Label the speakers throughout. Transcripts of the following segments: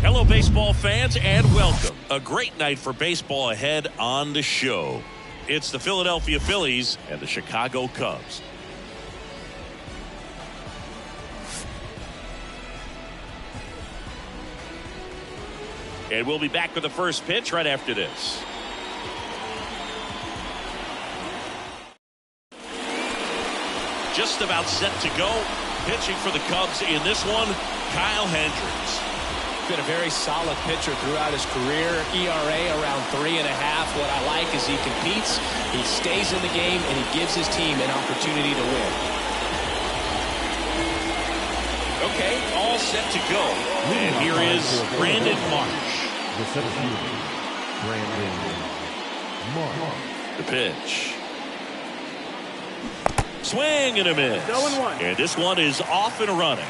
Speaker 1: Hello, baseball fans, and welcome. A great night for baseball ahead on the show. It's the Philadelphia Phillies and the Chicago Cubs. And we'll be back with the first pitch right after this. Just about set to go. Pitching for the Cubs in this one, Kyle Hendricks.
Speaker 2: Been a very solid pitcher throughout his career. ERA around 3.5. What I like is he competes, he stays in the game, and he gives his team an opportunity to win.
Speaker 1: Okay, all set to go. And here is Brandon Marsh. The pitch. Swing and a miss. 0-1. And this one is off and running.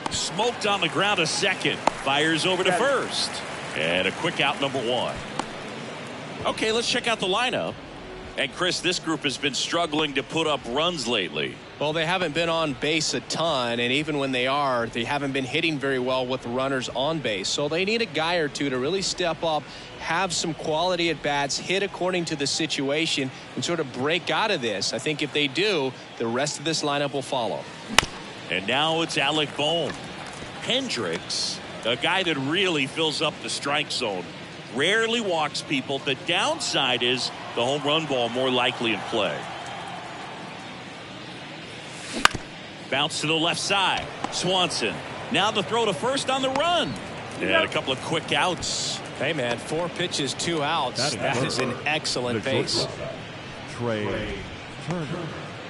Speaker 1: Smoked on the ground a second. Fires over to first. And a quick out, number one. Okay, let's check out the lineup. And Chris, this group has been struggling to put up runs lately.
Speaker 2: Well, they haven't been on base a ton, and even when they are, they haven't been hitting very well with runners on base. So they need a guy or two to really step up, have some quality at bats, hit according to the situation, and sort of break out of this. I think if they do, the rest of this lineup will follow.
Speaker 1: And now it's Alec Bohm. Hendricks, a guy that really fills up the strike zone, rarely walks people. The downside is the home run ball more likely in play. Bounce to the left side. Swanson. Now the throw to first on the run. And a couple of quick outs.
Speaker 2: Hey, man, 4 pitches, 2 outs. That is an excellent base.
Speaker 3: Trey Turner.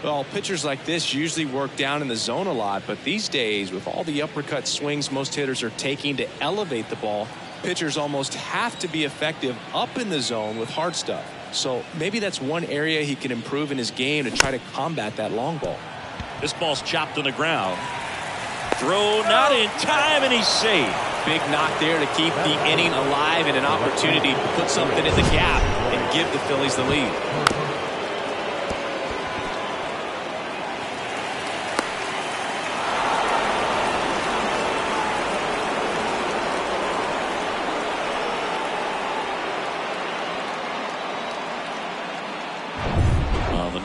Speaker 2: Well, pitchers like this usually work down in the zone a lot, but these days, with all the uppercut swings most hitters are taking to elevate the ball, pitchers almost have to be effective up in the zone with hard stuff. So maybe that's one area he can improve in his game to try to combat that long ball.
Speaker 1: This ball's chopped on the ground. Throw not in time, and he's safe.
Speaker 2: Big knock there to keep the inning alive and an opportunity to put something in the gap and give the Phillies the lead.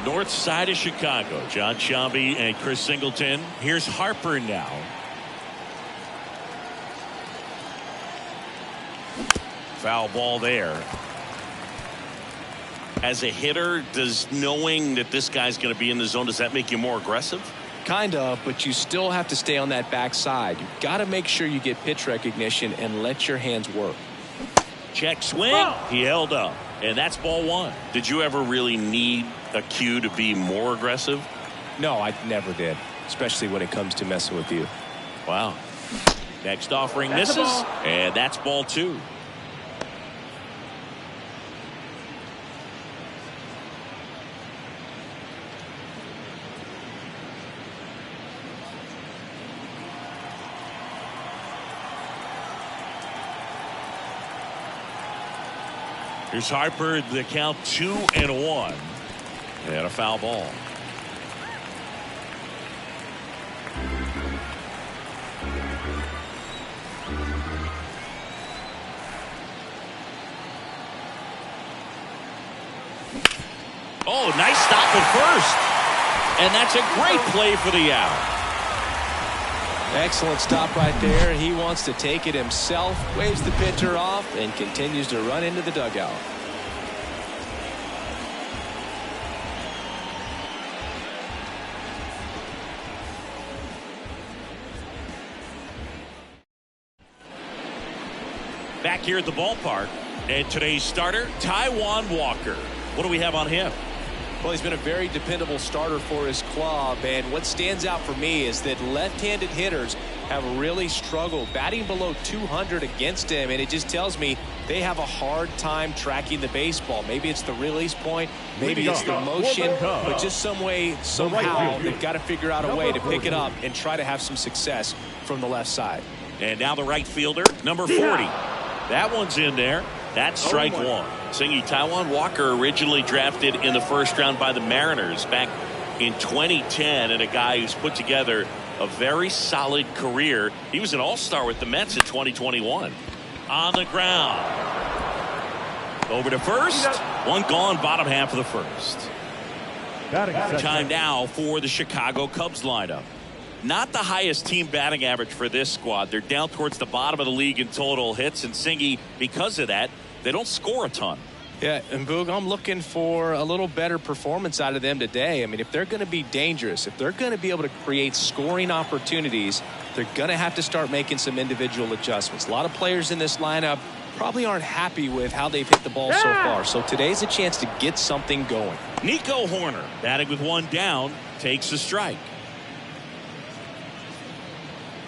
Speaker 1: North side of Chicago, John Sciambi and Chris Singleton. Here's Harper now. Foul ball there. As a hitter, does knowing that this guy's going to be in the zone, does that make you more aggressive?
Speaker 2: Kind of, but you still have to stay on that backside. You've got to make sure you get pitch recognition and let your hands work.
Speaker 1: Check swing. He held up. And that's ball one. Did you ever really need a cue to be more aggressive?
Speaker 2: No, I never did, especially when it comes to messing with you.
Speaker 1: Wow. Next offering misses, and that's ball two. Here's Harper, the count 2-1. And a foul ball. Oh, nice stop at first. And that's a great play for the out.
Speaker 2: Excellent stop right there. He wants to take it himself, waves the pitcher off, and continues to run into the dugout.
Speaker 1: Back here at the ballpark, and today's starter, Taijuan Walker. What do we have on him?
Speaker 2: Well, he's been a very dependable starter for his club, and what stands out for me is that left-handed hitters have really struggled batting below 200 against him, and it just tells me they have a hard time tracking the baseball. Maybe it's the release point, maybe it's the motion, but just some way, somehow, they've got to figure out a way to pick it up and try to have some success from the left side.
Speaker 1: And now the right fielder, number 40. That one's in there. That's strike one. Singy, Taijuan Walker originally drafted in the first round by the Mariners back in 2010, and a guy who's put together a very solid career. He was an all-star with the Mets in 2021. On the ground. Over to first. One gone, bottom half of the first. Time now for the Chicago Cubs lineup. Not the highest team batting average for this squad. They're down towards the bottom of the league in total hits, and Singy, because of that, they don't score a ton.
Speaker 2: Yeah, and Boog, I'm looking for a little better performance out of them today. I mean, if they're going to be dangerous, if they're going to be able to create scoring opportunities, they're going to have to start making some individual adjustments. A lot of players in this lineup probably aren't happy with how they've hit the ball so far. So today's a chance to get something going.
Speaker 1: Nico Hoerner, batting with one down, takes a strike.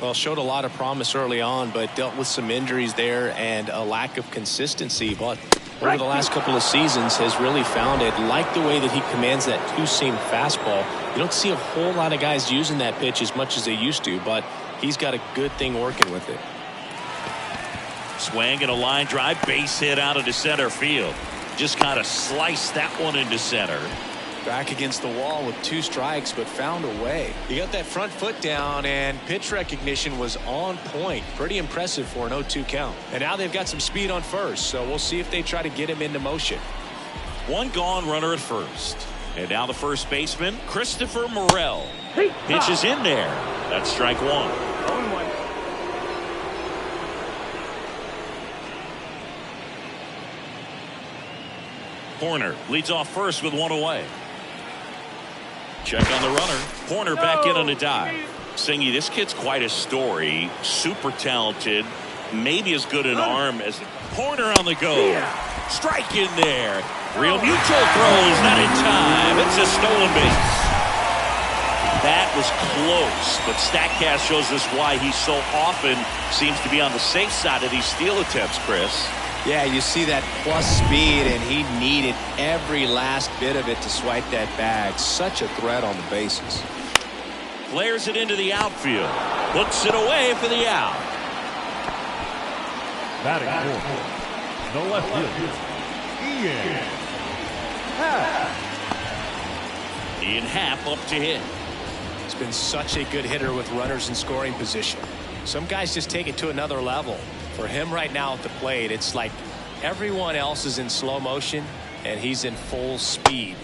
Speaker 2: Well, showed a lot of promise early on, but dealt with some injuries there and a lack of consistency. But over the last couple of seasons has really found it. Like the way that he commands that two-seam fastball. You don't see a whole lot of guys using that pitch as much as they used to, but he's got a good thing working with it.
Speaker 1: Swing and a line drive, base hit out into center field. Just kind of sliced that one into center.
Speaker 2: Back against the wall with 2 strikes, but found a way. He got that front foot down, and pitch recognition was on point. Pretty impressive for an 0-2 count. And now they've got some speed on first, so we'll see if they try to get him into motion.
Speaker 1: One gone, runner at first. And now the first baseman, Christopher Morel. Pitch is in there. That's strike one.
Speaker 4: 0-1.
Speaker 1: Hoerner leads off first with one away. Check on the runner. Hoerner back in on a dive. Singy, this kid's quite a story. Super talented. Maybe as good an arm as Hoerner on the go. Strike in there. Real Muto throws, not in time. It's a stolen base. That was close, but StatCast shows us why he so often seems to be on the safe side of these steal attempts, Chris.
Speaker 2: Yeah, you see that plus speed, and he needed every last bit of it to swipe that bag. Such a threat on the bases.
Speaker 1: Flares it into the outfield. Puts it away for the out.
Speaker 3: Batting fourth. No left field.
Speaker 1: Ian Happ up to hit.
Speaker 2: He's been such a good hitter with runners in scoring position. Some guys just take it to another level. For him right now at the plate, it's like everyone else is in slow motion and he's in full speed.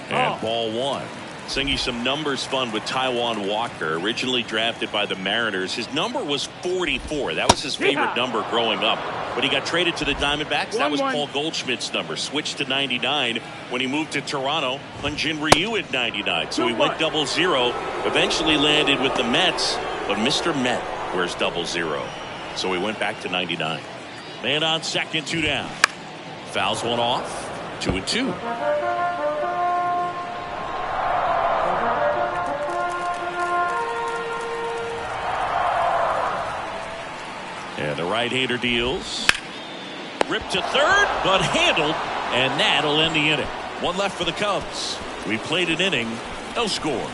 Speaker 1: And ball one. Singy, some numbers fun with Taijuan Walker, originally drafted by the Mariners. His number was 44. That was his favorite number growing up. When he got traded to the Diamondbacks, that was Paul Goldschmidt's number. Switched to 99. When he moved to Toronto, Hyun-Jin Ryu at 99. So he went 00. Eventually landed with the Mets, but Mr. Met wears 00. So he went back to 99. Man on second, 2 down. Fouls one off. 2-2. And the right-hander deals. Ripped to third, but handled. And that'll end the inning. One left for the Cubs. We played an inning. No score.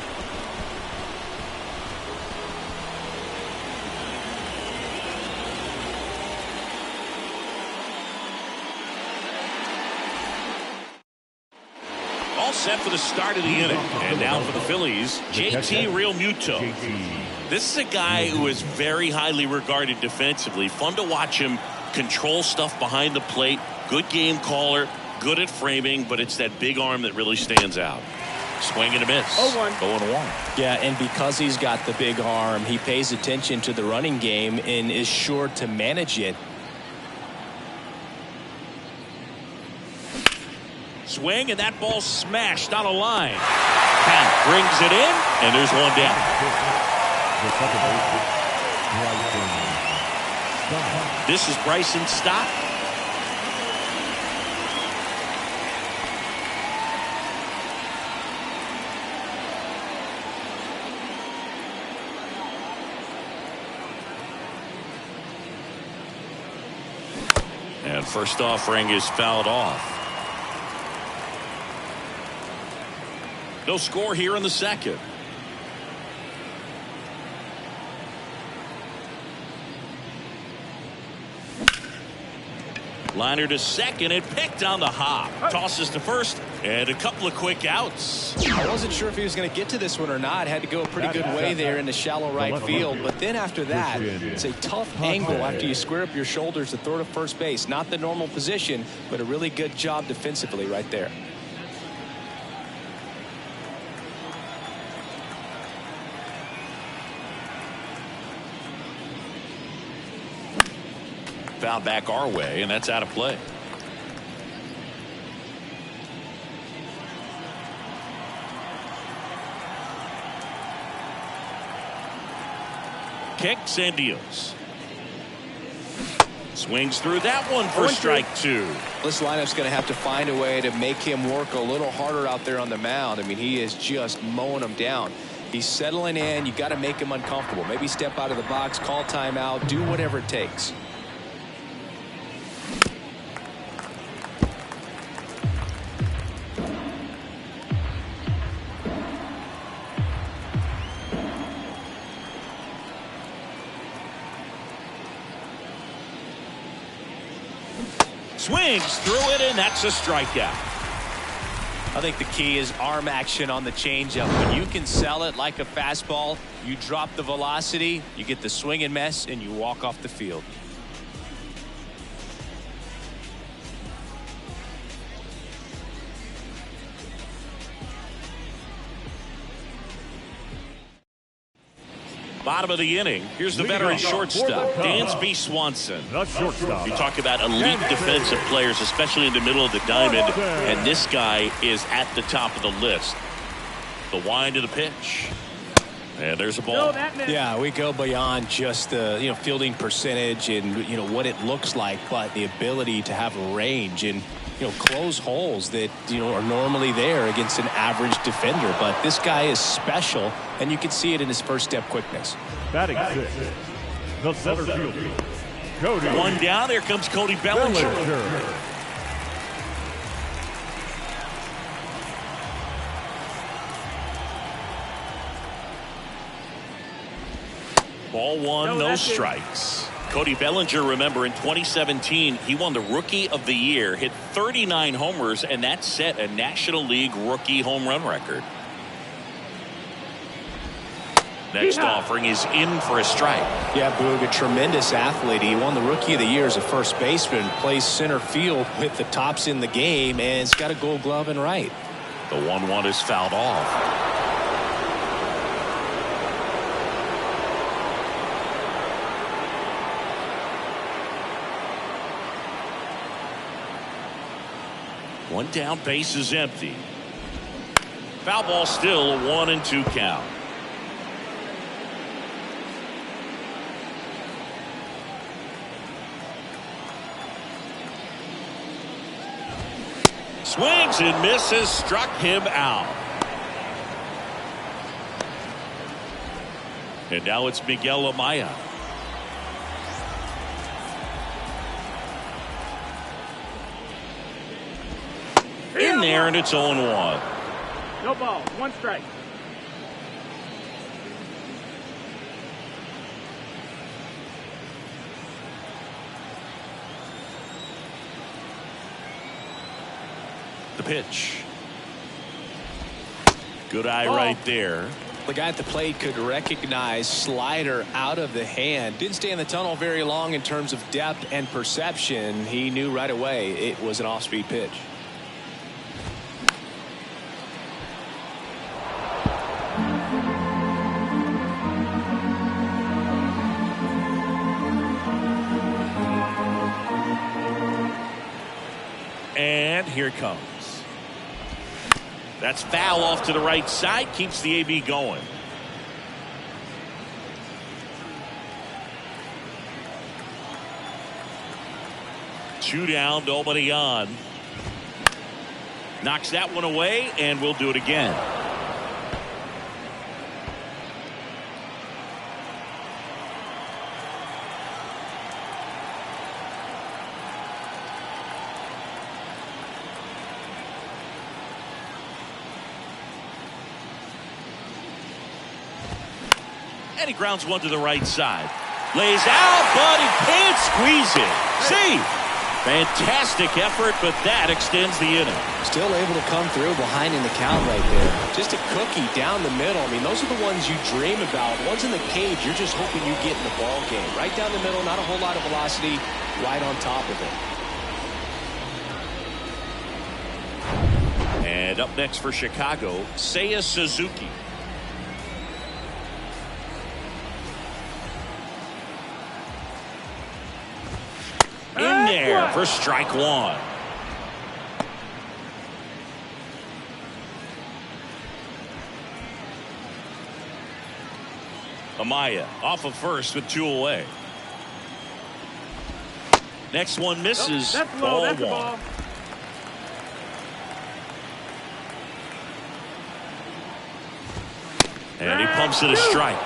Speaker 1: All set for the start of the inning. And now for the Phillies, JT Real Muto. This is a guy who is very highly regarded defensively. Fun to watch him control stuff behind the plate. Good game caller, good at framing, but it's that big arm that really stands out. Swing and a miss. 0-1.
Speaker 2: Yeah, and because he's got the big arm, he pays attention to the running game and is sure to manage it.
Speaker 1: Swing, and that ball smashed on a line. Count brings it in, and there's one down. This is Bryson Stott. And first offering is fouled off. No score here in the second. Liner to second and picked on the hop. Tosses to first and a couple of quick outs.
Speaker 2: I wasn't sure if he was going to get to this one or not. Had to go a pretty good way there in the shallow right field. But then after that, it's a tough angle after you square up your shoulders to throw to first base. Not the normal position, but a really good job defensively right there.
Speaker 1: Foul back our way, and that's out of play. Kicks and deals. Swings through that one for strike two.
Speaker 2: This lineup's going to have to find a way to make him work a little harder out there on the mound. I mean, he is just mowing them down. He's settling in. You got to make him uncomfortable. Maybe step out of the box, call timeout, do whatever it takes.
Speaker 1: Swings through it, and that's a strikeout.
Speaker 2: I think the key is arm action on the changeup. When you can sell it like a fastball, you drop the velocity, you get the swing and miss, and you walk off the field.
Speaker 1: Bottom of the inning. Here's the veteran shortstop, Dansby Swanson.
Speaker 3: The shortstop.
Speaker 1: You talk about elite defensive players, especially in the middle of the diamond, and this guy is at the top of the list. The wind of the pitch. And there's a ball.
Speaker 2: Yeah, we go beyond just the fielding percentage and what it looks like, but the ability to have range and close holes that are normally there against an average defender. But this guy is special, and you can see it in his first step quickness.
Speaker 3: Batting six, the center fielder, Cody.
Speaker 1: One down. There comes Cody Bellinger. Ball one, no strikes. Cody Bellinger, remember, in 2017, he won the Rookie of the Year, hit 39 homers, and that set a National League rookie home run record. Next offering is in for a strike.
Speaker 2: Yeah, Boog, a tremendous athlete. He won the Rookie of the Year as a first baseman, plays center field with the tops in the game, and he's got a Gold Glove in right.
Speaker 1: The 1-1 is fouled off. One down, base is empty. Foul ball still, a 1-2 count. Swings and misses, struck him out. And now it's Miguel Amaya. In there, and it's 0-1.
Speaker 4: No ball, one strike.
Speaker 1: The pitch. Good eye right there.
Speaker 2: The guy at the plate could recognize slider out of the hand. Didn't stay in the tunnel very long in terms of depth and perception. He knew right away it was an off-speed pitch.
Speaker 1: And here it comes. That's foul off to the right side. Keeps the AB going. Two down, nobody on. Knocks that one away, and we'll do it again. And he grounds one to the right side. Lays out, but he can't squeeze it. See, Fantastic effort, but that extends the inning.
Speaker 2: Still able to come through behind in the count right there. Just a cookie down the middle. I mean, those are the ones you dream about. Ones in the cage, you're just hoping you get in the ball game. Right down the middle, not a whole lot of velocity, right on top of it.
Speaker 1: And up next for Chicago, Seiya Suzuki. In there for strike one. Amaya off of first with 2 away. Next one misses.
Speaker 4: That's low. That's
Speaker 1: Ball
Speaker 4: a
Speaker 1: one.
Speaker 4: ball.
Speaker 1: And he pumps it a strike.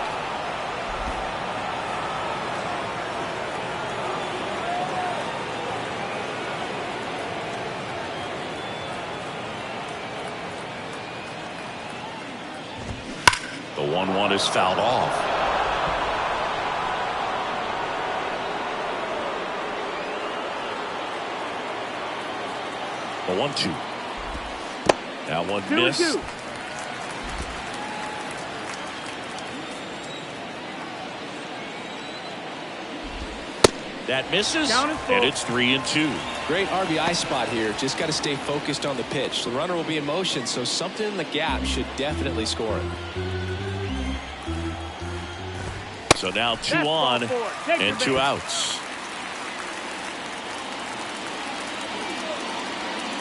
Speaker 1: The 1-1 is fouled off. The 1-2. That one missed.
Speaker 4: 2-2.
Speaker 1: That misses,
Speaker 4: Down and full.
Speaker 1: and it's 3-2.
Speaker 2: Great RBI spot here. Just got to stay focused on the pitch. The runner will be in motion, so something in the gap should definitely score it.
Speaker 1: So now 2
Speaker 4: That's
Speaker 1: on
Speaker 4: ball 4. Take
Speaker 1: and
Speaker 4: your
Speaker 1: 2
Speaker 4: base.
Speaker 1: outs.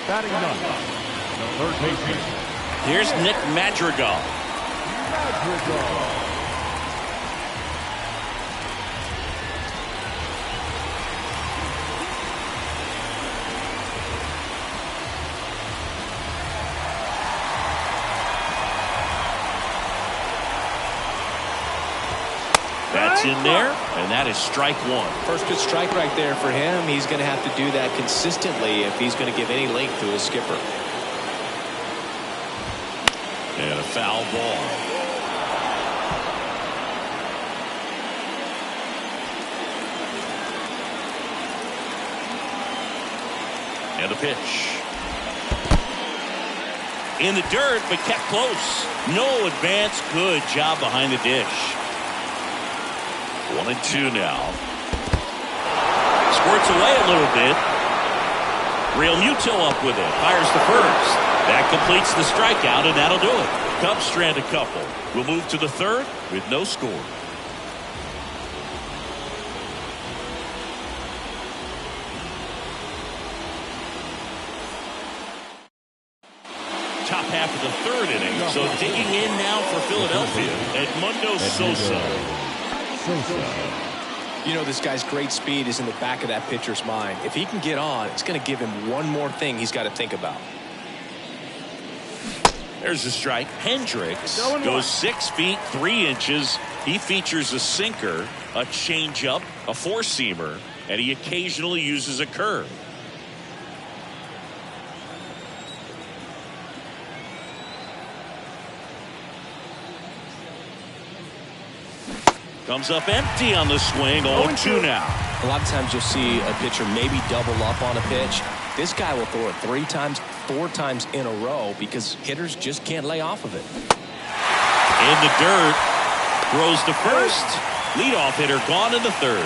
Speaker 3: Batting ninth, the third baseman,
Speaker 1: Here's Nick Madrigal.
Speaker 3: Madrigal.
Speaker 1: That's in there, and that is strike one.
Speaker 2: First pitch strike right there for him. He's going to have to do that consistently if he's going to give any length to his skipper.
Speaker 1: And a foul ball. And a pitch. In the dirt, but kept close. No advance. Good job behind the dish. 1-2 now. Squirts away a little bit. Real Muto up with it. Fires the first. That completes the strikeout, and that'll do it. Cubs strand a couple. We'll move to the third with no score. Top half of the third inning. So digging in now for Philadelphia, Edmundo Sosa.
Speaker 2: You know, this guy's great speed is in the back of that pitcher's mind. If he can get on, it's going to give him one more thing he's got to think about.
Speaker 1: There's a strike. Hendricks
Speaker 4: Going
Speaker 1: goes
Speaker 4: one.
Speaker 1: 6 feet 3 inches. He features a sinker, a changeup, a four-seamer, and he occasionally uses a curve. Comes up empty on the swing. 0-2 now.
Speaker 2: A lot of times you'll see a pitcher maybe double up on a pitch. This guy will throw it 3 times, 4 times in a row because hitters just can't lay off of it.
Speaker 1: In the dirt. Throws to first. Leadoff hitter gone in the third.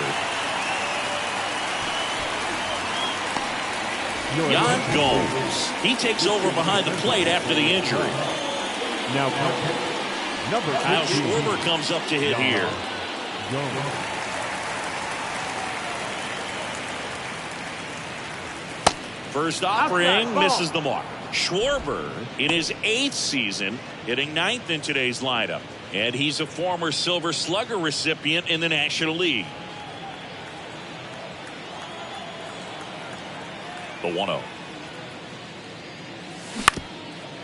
Speaker 1: Yan Gomes. He takes over behind the plate after the injury.
Speaker 3: Now, number
Speaker 1: Kyle
Speaker 3: 15.
Speaker 1: Schwarber comes up to hit here. First offering misses the mark. Schwarber in his 8th season hitting 9th in today's lineup. And he's a former Silver Slugger recipient in the National League. The 1-0.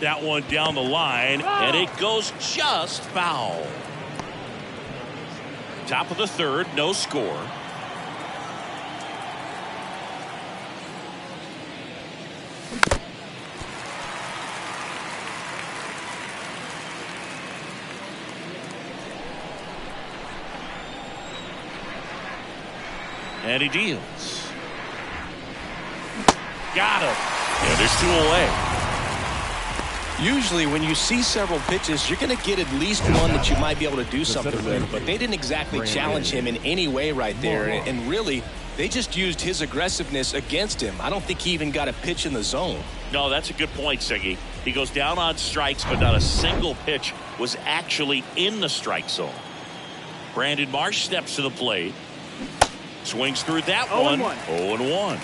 Speaker 1: That one down the line, and it goes just foul. Top of the third, no score. And he deals. Got him. And there's 2 away.
Speaker 2: Usually when you see several pitches, you're going to get at least one that you might be able to do something with. But they didn't exactly challenge him in any way right there. And really, they just used his aggressiveness against him. I don't think he even got a pitch in the zone.
Speaker 1: No, that's a good point, Siggy. He goes down on strikes, but not a single pitch was actually in the strike zone. Brandon Marsh steps to the plate. Swings through that one. 0-1.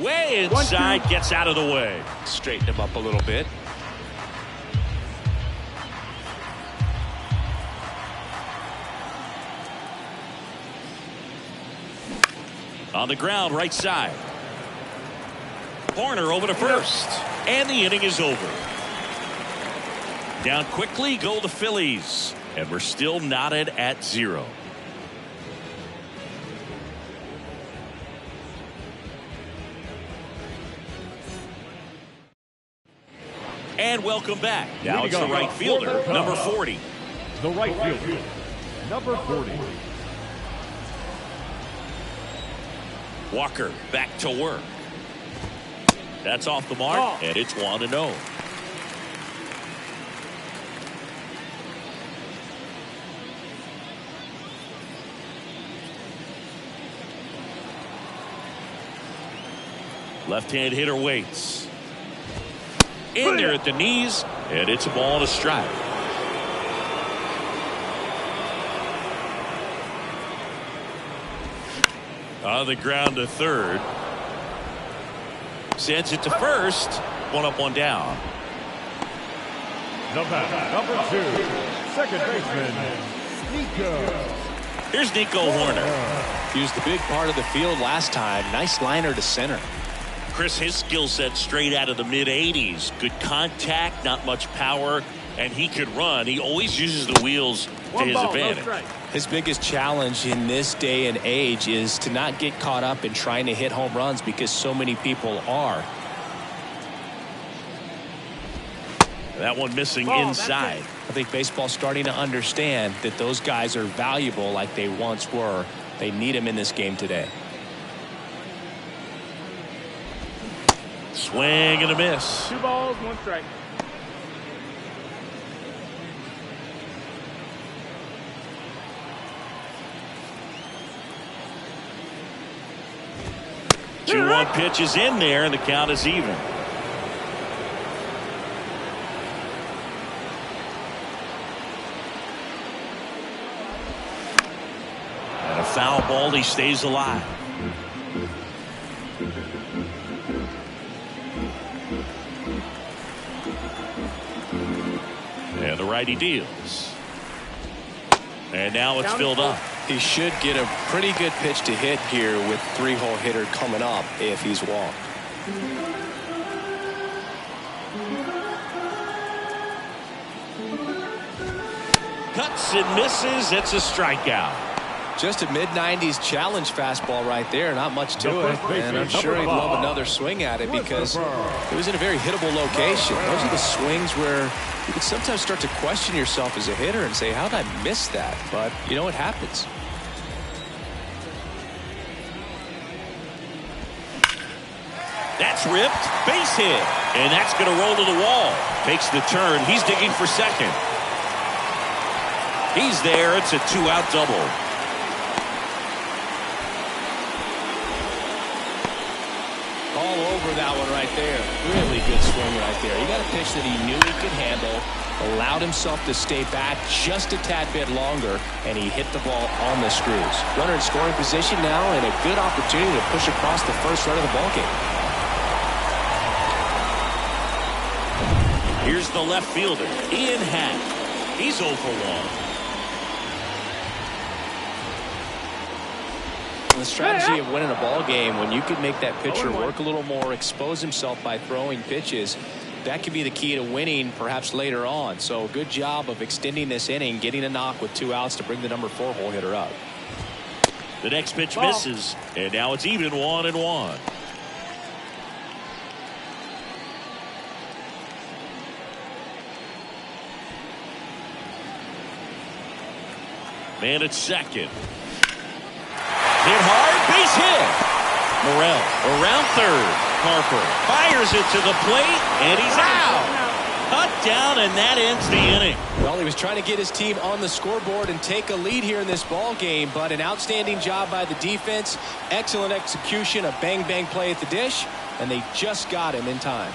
Speaker 1: Way inside, gets out of the way.
Speaker 2: Straighten him up a little bit.
Speaker 1: On the ground, right side. Horner over to first. And the inning is over. Down quickly go the Phillies. And we're still knotted at 0. And welcome back. Now it's the right fielder, number 40.
Speaker 3: The right fielder, number 40.
Speaker 1: Walker back to work. That's off the mark, and it's 1-0. Left-hand hitter waits. In there at the knees, and it's a ball and a strike. On the ground to third. Sends it to first. 1 up, 1 down.
Speaker 3: Number 2, second baseman, Nico.
Speaker 1: Here's Nico Horner.
Speaker 2: He was the big part of the field last time. Nice liner to center.
Speaker 1: Chris, his skill set straight out of the mid-80s. Good contact, not much power, and he could run. He always uses the wheels to his advantage.
Speaker 2: His biggest challenge in this day and age is to not get caught up in trying to hit home runs because so many people are.
Speaker 1: That one missing inside.
Speaker 2: I think baseball's starting to understand that those guys are valuable like they once were. They need them in this game today.
Speaker 1: Swing and a miss.
Speaker 4: 2 balls, 1 strike.
Speaker 1: The 2-1 pitch is in there, and the count is even. And a foul ball, he stays alive. And the righty deals. And now it's filled up.
Speaker 2: He should get a pretty good pitch to hit here with 3-hole hitter coming up if he's walked.
Speaker 1: Cuts and misses. It's a strikeout.
Speaker 2: Just a mid-90s challenge fastball right there. Not much to it. And I'm sure he'd love another swing at it because it was in a very hittable location. Those are the swings where you can sometimes start to question yourself as a hitter and say, how did I miss that? But, you know, it happens.
Speaker 1: That's ripped. Base hit. And that's going to roll to the wall. Takes the turn. He's digging for second. He's there. It's a 2-out double.
Speaker 2: All over that one right there. Really good swing right there. He got a pitch that he knew he could handle, allowed himself to stay back just a tad bit longer, and he hit the ball on the screws. Runner in scoring position now, and a good opportunity to push across the first run of the ballgame.
Speaker 1: Here's the left fielder, Ian Happ. He's 0 for 1.
Speaker 2: The strategy of winning a ball game, when you can make that pitcher work a little more, expose himself by throwing pitches, that could be the key to winning perhaps later on. So good job of extending this inning, getting a knock with 2 outs to bring the number 4 hole hitter up.
Speaker 1: The next pitch misses, and now it's even 1-1. Man at second. Hit hard, base hit. Morel around third. Harper fires it to the plate, and he's out. Cut down, and that ends the inning.
Speaker 2: Well, he was trying to get his team on the scoreboard and take a lead here in this ball game, but an outstanding job by the defense. Excellent execution, a bang-bang play at the dish, and they just got him in time.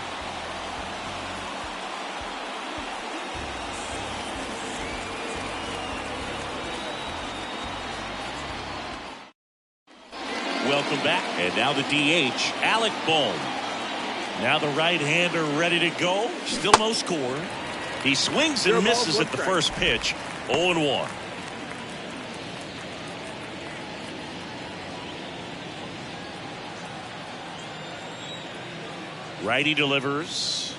Speaker 1: Welcome back. And now the DH, Alec Bohm. Now the right-hander ready to go. Still no score. He swings and misses at the first pitch. 0-1. Righty delivers.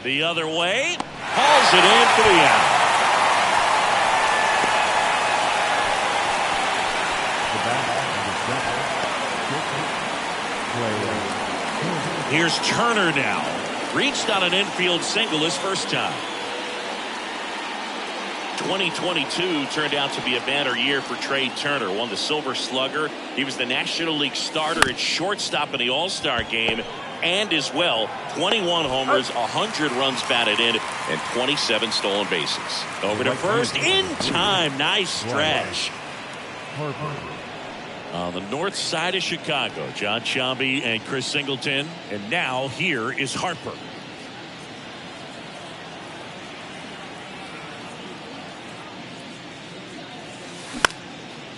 Speaker 1: The other way. Hauls it in for the out. Here's Turner now. Reached on an infield single his first time. 2022 turned out to be a banner year for Trey Turner. Won the Silver Slugger. He was the National League starter at shortstop in the All-Star game. And as well, 21 homers, 100 runs batted in, and 27 stolen bases. Over to first in time. Nice stretch. On the north side of Chicago, John Sciambi and Chris Singleton. And now here is Harper.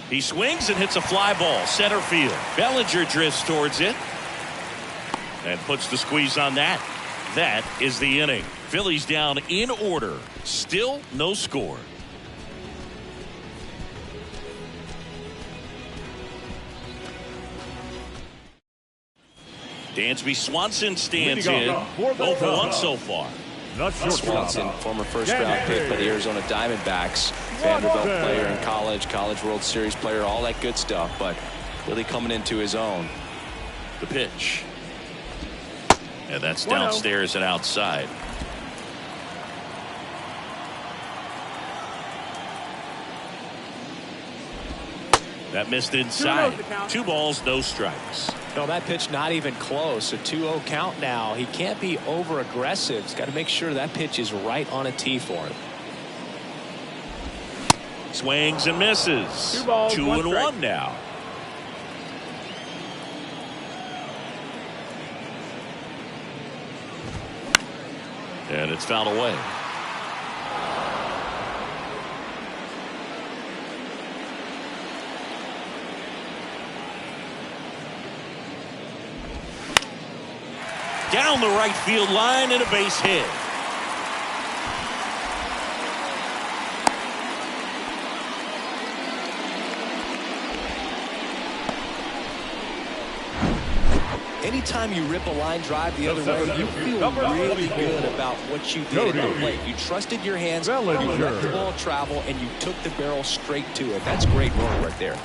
Speaker 1: He swings and hits a fly ball. Center field. Bellinger drifts towards it. And puts the squeeze on that. That is the inning. Phillies down in order. Still no score. Dansby Swanson stands in. 0 for 1 so far.
Speaker 2: Swanson, former first-round pick by the Arizona Diamondbacks. Vanderbilt player in college, College World Series player, all that good stuff, but really coming into his own.
Speaker 1: The pitch. And that's downstairs and outside. That missed inside. 2 balls, no strikes.
Speaker 2: No, that pitch not even close. A 2-0 count now. He can't be over aggressive. He's got to make sure that pitch is right on a tee for him.
Speaker 1: Swings and misses.
Speaker 4: 2 balls,
Speaker 1: 2-1 now. And it's fouled away. Down the right field line and a base hit.
Speaker 2: Anytime you rip a line drive the other way, you feel really good about what you did at the plate. You trusted your hands, you let the ball travel, and you took the barrel straight to it. That's great work right there.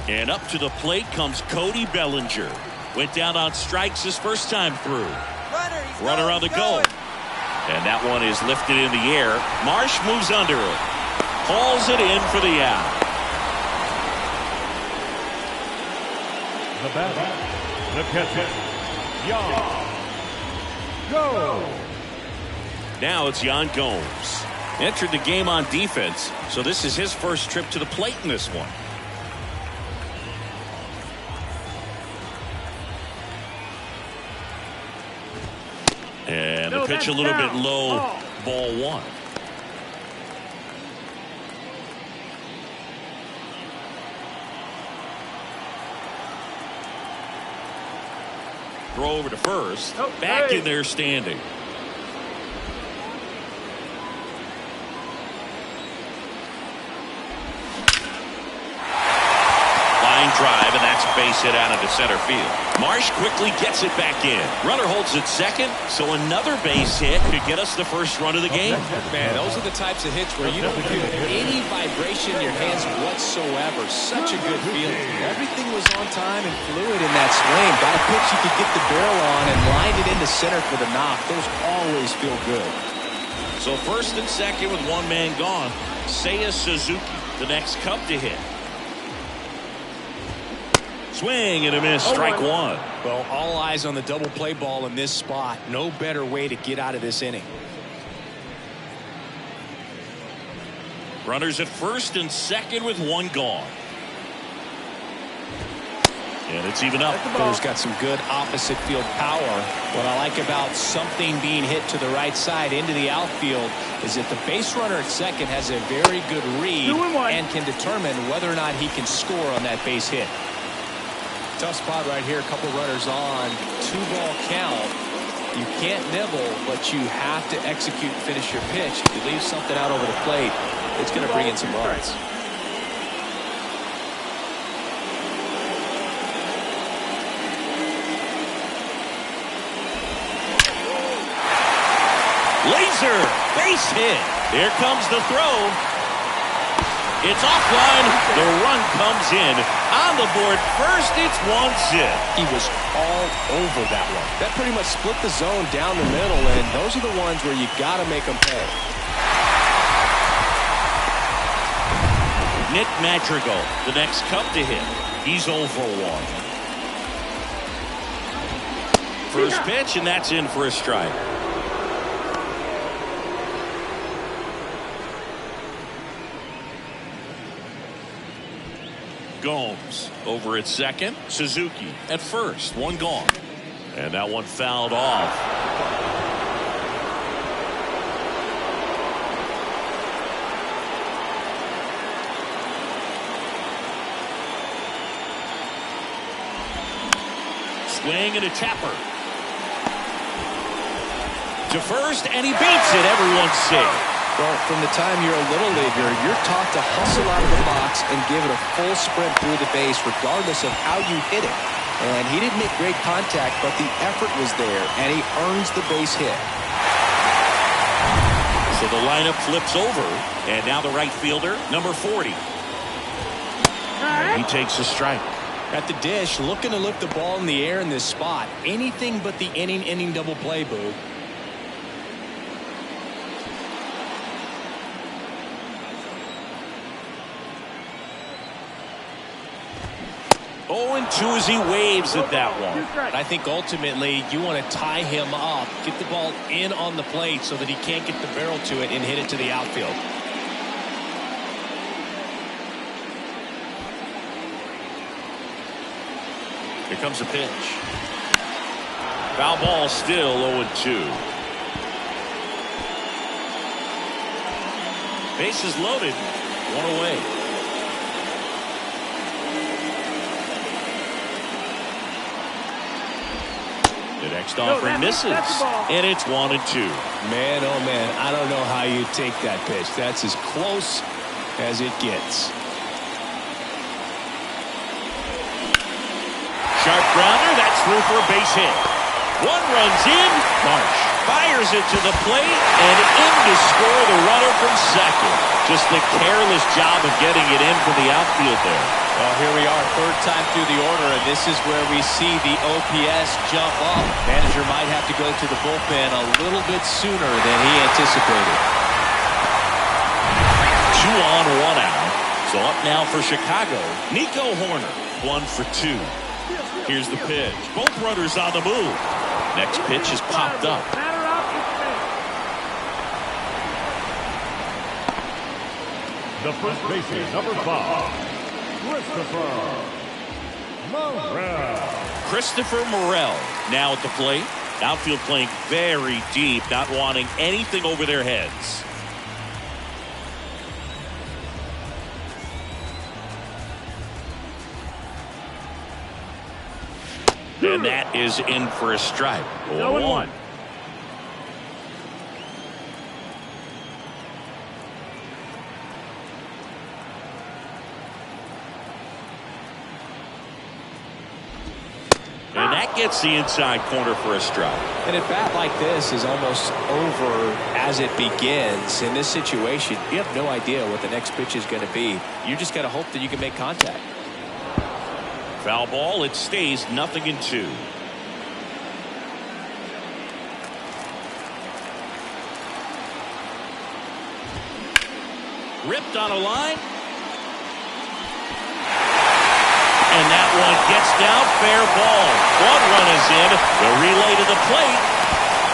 Speaker 1: And up to the plate comes Cody Bellinger. Went down on strikes his first time through. Runner on the go. And that one is lifted in the air. Marsh moves under it. Hauls it in for the out.
Speaker 3: The batter, the catcher, Yan Gomes.
Speaker 1: Now it's Yan Gomes. Entered the game on defense, so this is his first trip to the plate in this one. And the pitch a little bit low. Ball 1. Throw over to first. Back in there standing. Line drive, and that's base hit out into center field. Marsh quickly gets it back in. Runner holds at second, so another base hit could get us the first run of the game.
Speaker 2: Man, those are the types of hits where you don't feel any vibration in your hands whatsoever. Such a good feeling. Everything was on time and fluid in that swing. Got a pitch you could get the barrel on and lined it into center for the knock. Those always feel good.
Speaker 1: So first and second with one man gone. Seiya Suzuki, the next Cub to hit. Swing and a miss, strike one.
Speaker 2: Well, all eyes on the double play ball in this spot. No better way to get out of this inning.
Speaker 1: Runners at first and second with one gone. And it's even up.
Speaker 2: He's got some good opposite field power. What I like about something being hit to the right side into the outfield is that the base runner at second has a very good read and can determine whether or not he can score on that base hit. Tough spot right here. A couple runners on. 2-ball count. You can't nibble, but you have to execute and finish your pitch. If you leave something out over the plate, it's going to bring in some runs.
Speaker 1: Laser base hit. Here comes the throw. It's offline. The run comes in. On the board first, it's one zip.
Speaker 2: He was all over that one. That pretty much split the zone down the middle, and those are the ones where you got to make them pay.
Speaker 1: Nick Madrigal, the next Cub to hit. He's 0 for 1. First pitch, and that's in for a strike. Gomes over at second. Suzuki at first. One gone. And that one fouled off. Swing and a tapper. To first, and he beats it. Everyone's safe.
Speaker 2: Well, from the time you're a little leaguer, you're taught to hustle out of the box and give it a full sprint through the base regardless of how you hit it. And he didn't make great contact, but the effort was there, and he earns the base hit.
Speaker 1: So the lineup flips over, and now the right fielder, number 40. He takes a strike.
Speaker 2: At the dish, looking to lift the ball in the air in this spot. Anything but the inning double play, Boo.
Speaker 1: 0-2 as he waves at that one.
Speaker 2: I think ultimately you want to tie him up, get the ball in on the plate so that he can't get the barrel to it and hit it to the outfield.
Speaker 1: Here comes a pitch. Foul ball, still 0-2. Bases loaded, one away. The next offering misses, and it's 1-2.
Speaker 2: Man, oh man, I don't know how you take that pitch. That's as close as it gets.
Speaker 1: Sharp grounder, that's through for a base hit. One runs in, Marsh fires it to the plate, and in to score the runner from second. Just the careless job of getting it in from the outfield there.
Speaker 2: Well, here we are, third time through the order, and this is where we see the OPS jump up. Manager might have to go to the bullpen a little bit sooner than he anticipated.
Speaker 1: 2 on, 1 out. So up now for Chicago, Nico Horner, 1 for 2. Here's the pitch. Both runners on the move. Next pitch is popped up.
Speaker 3: The first baseman, number 5, Christopher Morel.
Speaker 1: Christopher Morel now at the plate. Outfield playing very deep, not wanting anything over their heads. And that is in for a strike. 0-1. That gets the inside corner for a strike.
Speaker 2: And at bat like this is almost over as it begins. In this situation, you have no idea what the next pitch is going to be. You just got to hope that you can make contact.
Speaker 1: Foul ball. It stays 0-2. Ripped on a line. And that one gets down, fair ball. One run is in. The relay to the plate,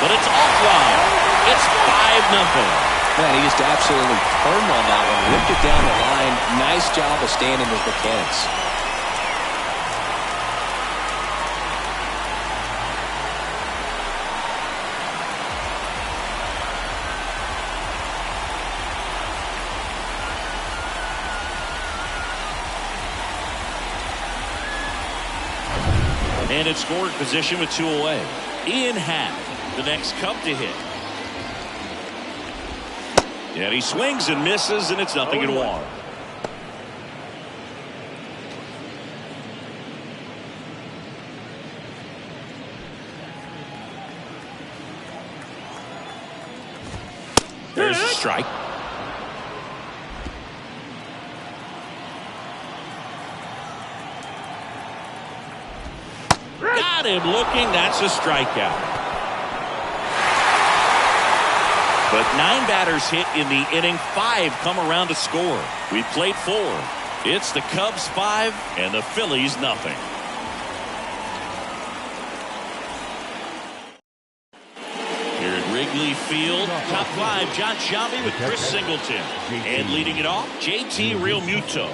Speaker 1: but it's offline. It's 5-0.
Speaker 2: Man, he just absolutely turned on that one. Ripped it down the line. Nice job of staying in his mechanics.
Speaker 1: And in scoring position with 2 away. Ian Happ, the next Cub to hit. And he swings and misses, and it's 0-1. There's a strike. Got him looking. That's a strikeout. But 9 batters hit in the inning. 5 come around to score. We played 4. It's the Cubs 5 and the Phillies 0. Here at Wrigley Field, top 5, John Sciambi with Chris Singleton. And leading it off, JT Realmuto.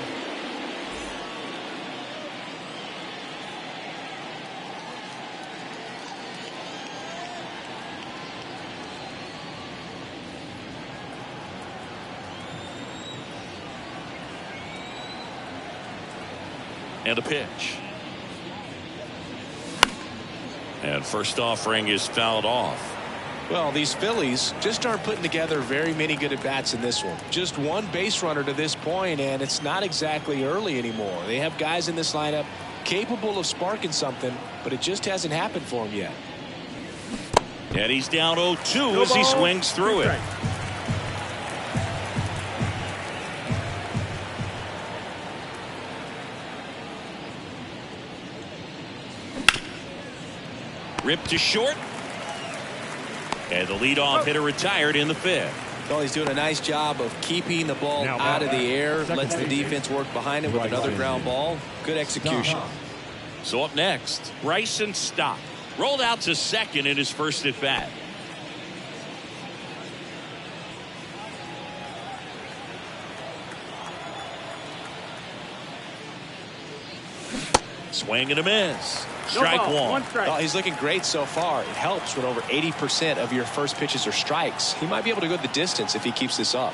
Speaker 1: And a pitch. And first offering is fouled off.
Speaker 2: Well, these Phillies just aren't putting together very many good at-bats in this one. Just one base runner to this point, and it's not exactly early anymore. They have guys in this lineup capable of sparking something, but it just hasn't happened for them yet.
Speaker 1: And he's down 0-2 as he swings through it. Ripped to short. And the leadoff hitter retired in the 5th.
Speaker 2: Well, he's doing a nice job of keeping the ball out of the air. Lets the defense work behind it with another ground ball. Good execution.
Speaker 1: So up next, Bryson Stott. Rolled out to second in his first at bat. Swing and a miss. Strike one.
Speaker 2: Well, he's looking great so far. It helps when over 80% of your first pitches are strikes. He might be able to go the distance if he keeps this up.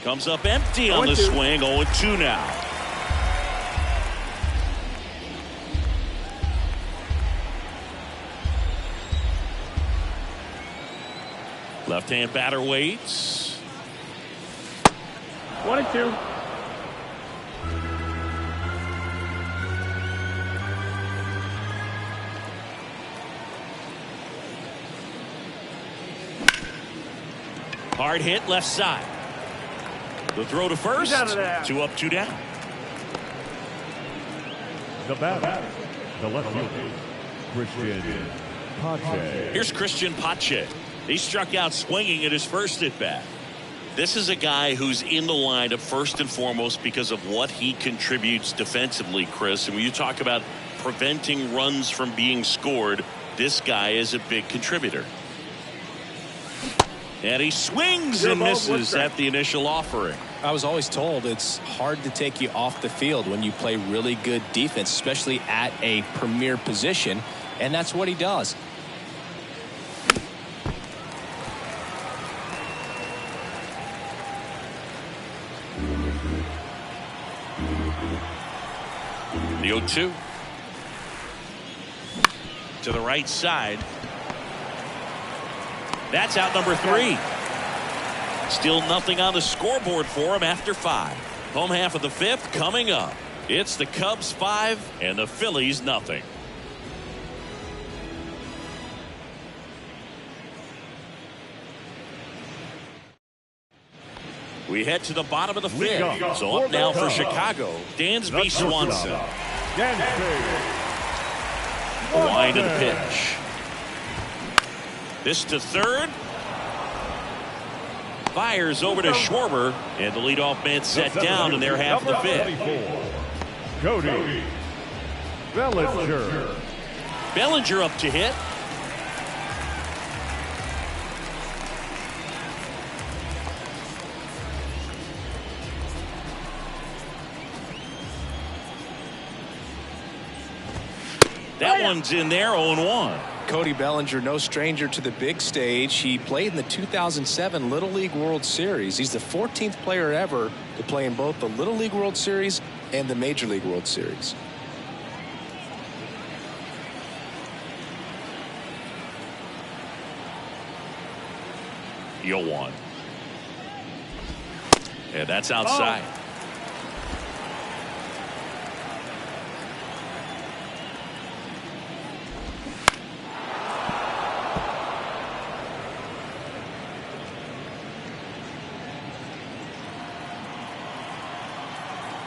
Speaker 1: Comes up empty on the swing. 0-2 now. Left-hand batter waits.
Speaker 4: 1-2.
Speaker 1: Hard hit left side. The throw to first. 2 up, 2 down.
Speaker 3: The batter, the left fielder, Christian Pache.
Speaker 1: Here's Christian Pache. He struck out swinging at his first at bat. This is a guy who's in the lineup first and foremost because of what he contributes defensively, Chris. And when you talk about preventing runs from being scored, this guy is a big contributor. And he swings and misses at the initial offering.
Speaker 2: I was always told it's hard to take you off the field when you play really good defense, especially at a premier position, and that's what he does.
Speaker 1: The 0-2. To the right side. That's out number 3. Still nothing on the scoreboard for him after 5. Home half of the 5th coming up. It's the Cubs 5 and the Phillies nothing. We head to the bottom of the fifth. So up now for Chicago, Dansby Swanson. The wind of the pitch. This to third. Fires over to Schwarber, and the leadoff man set down in their half of the fifth.
Speaker 3: Cody Bellinger.
Speaker 1: Bellinger up to hit. That one's in there, 0-1.
Speaker 2: Cody Bellinger, no stranger to the big stage. He played in the 2007 Little League World Series. He's the 14th player ever to play in both the Little League World Series and the Major League World Series.
Speaker 1: You'll want. And that's outside.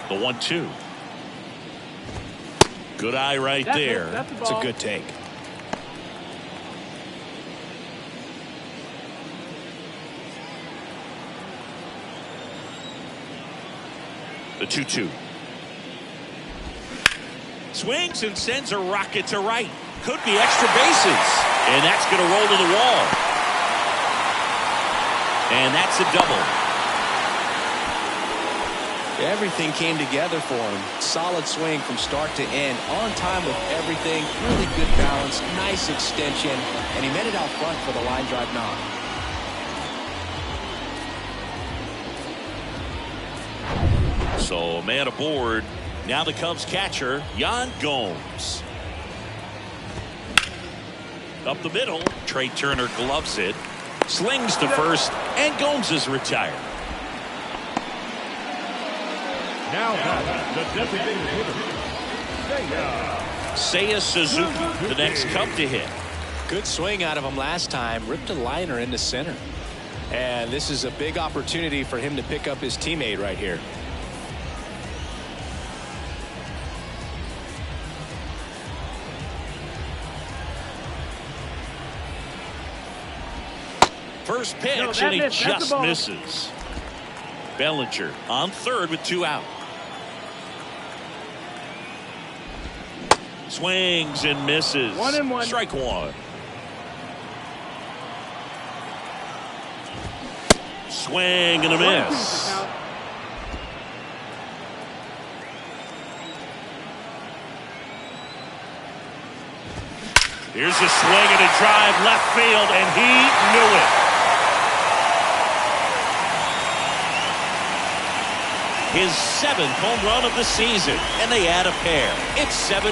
Speaker 1: The 1-2. Good eye right there.
Speaker 2: It's a good take.
Speaker 1: The 2-2. Swings and sends a rocket to right. Could be extra bases. And that's going to roll to the wall. And that's a double.
Speaker 2: Everything came together for him. Solid swing from start to end. On time with everything. Really good balance. Nice extension. And he met it out front for the line drive knock.
Speaker 1: So man aboard. Now the Cubs catcher, Yan Gomes. Up the middle. Trey Turner gloves it. Slings to first. And Gomes is retired.
Speaker 3: Now the designated hitter,
Speaker 1: Seiya Suzuki, the next Cub to hit.
Speaker 2: Good swing out of him last time. Ripped a liner into center. And this is a big opportunity for him to pick up his teammate right here.
Speaker 1: First pitch, and he just misses. Bellinger on third with 2 out. Swings and misses.
Speaker 4: 1-1.
Speaker 1: Strike one. Swing and a miss. Here's a swing and a drive left field, and he knew it. His 7th home run of the season, and they add a pair. It's 7-0.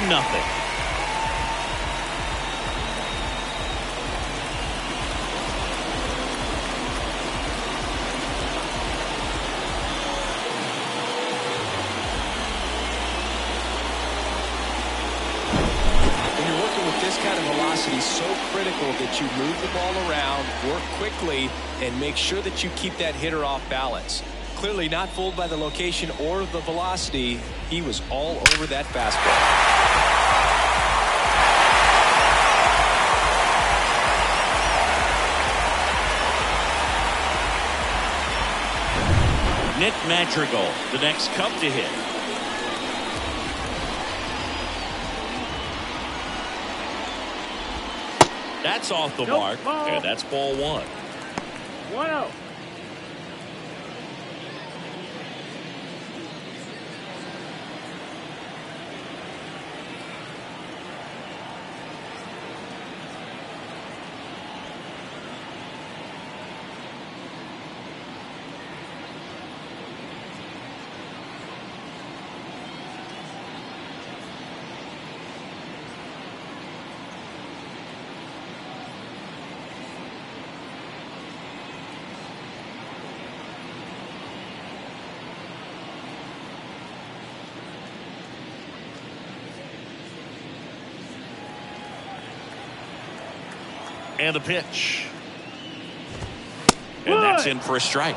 Speaker 2: When you're working with this kind of velocity, so critical that you move the ball around, work quickly, and make sure that you keep that hitter off balance. Clearly not fooled by the location or the velocity. He was all over that fastball.
Speaker 1: Nick Madrigal, the next Cub to hit. That's off the mark, and that's ball one.
Speaker 4: 1-0.
Speaker 1: And a pitch. And that's in for a strike.